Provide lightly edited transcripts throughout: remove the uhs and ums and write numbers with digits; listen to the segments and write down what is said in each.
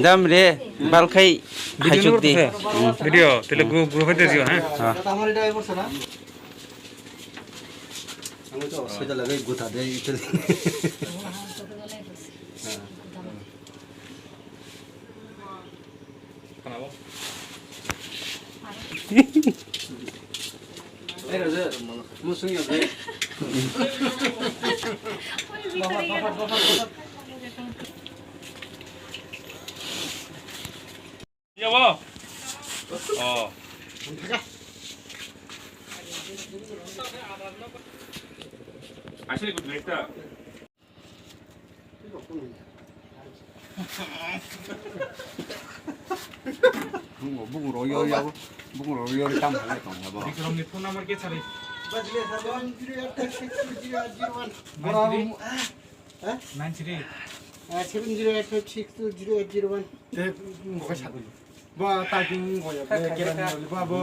Dam re balkai hajuk di video tele grup hete dio ha আমার এটা এই পড়ছে না আমি তো সেটা লাগাই গোটা দেই এটা এই রাজা মুসুই আছে 여보 아시리 그 됐다 묵으로 요리하고 묵으로 요리 땀 하게 또 여보 그럼 네 폰 넘버 게 차례 맞네 93 708562001 네 뭐가 차고 뭐 따진 거야 네 계란 요리 뭐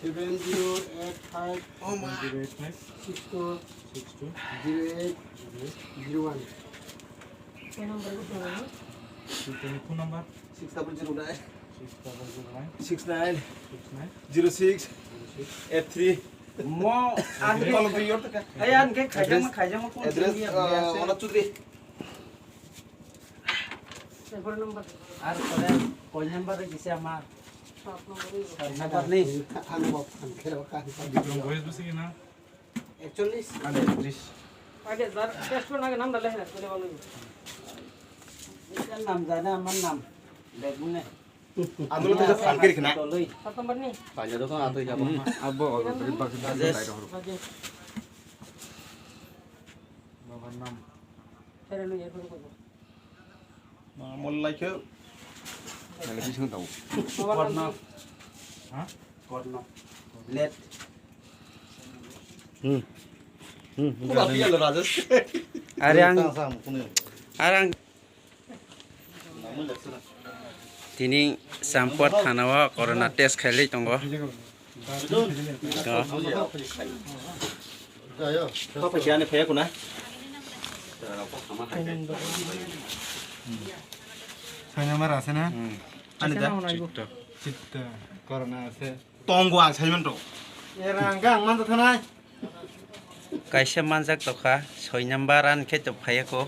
708562001 폰 넘버 6709 6909 6906 F3 Mo an ke kalau beli order kan ay an ke khajam ko address ona chudri phone number ar phone number kise amar number ni anu bap an khera kan 그럼 voice bus কি না 41 আরে 30 আগে দার test করে নাম ডালে না বলে বলো এর নাম জানা আমার নাম দেখুন আন্দোলন থেকে ফান করে কিনা লই 7 নম্বর নি পাঁচা দোকান আতই যাব আব্বো বাকি বাইরে হলো বাবার নাম ফেরে লই এর করে করব মোল্লাইকে নালে বিছন দাও বাবার নাম হ্যাঁ কর্ণ লেট বাকি গেল Rajesh arang tini sampot thanawa corona test khaili tongo 또 배안에 배구나 সাইনামার আছে না 아니다 চিত্ত করোনা আছে 똥고 안 살면 또 এরাং গাং মান তো থানায় kaisa manjak tokha 6 number an khe to phayako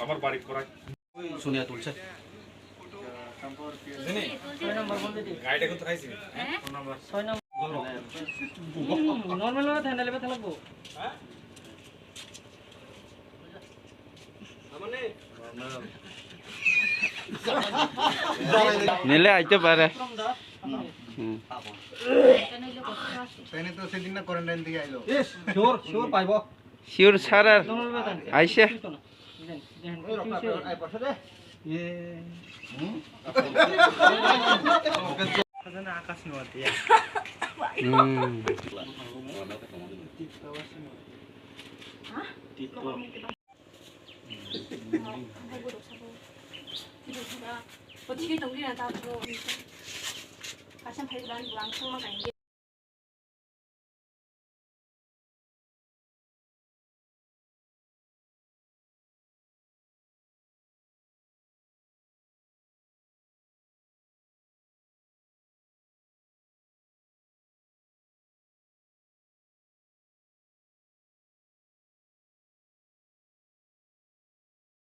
আমার বাড়ি করাই শুনিয়া তুলছে জানি 6 নম্বর বলতে দি গাইড এখন তো খাইছি ফোন নাম্বার 6 নম্বর নরমাল ভাবে ঠান্ডা লেবে থাকবো হ্যাঁ আমনে nile aite pare তাইনে তো সেদিন না কোয়ারেন্টাইন থেকে আইলো ইস শিওর পাইবো sure sarar নরমাল ভাবে থাকবে aise আই পাশে দে আকাশ নদী 어떻게 동리나 다 보고 가슴 발도 안 상만 가는 게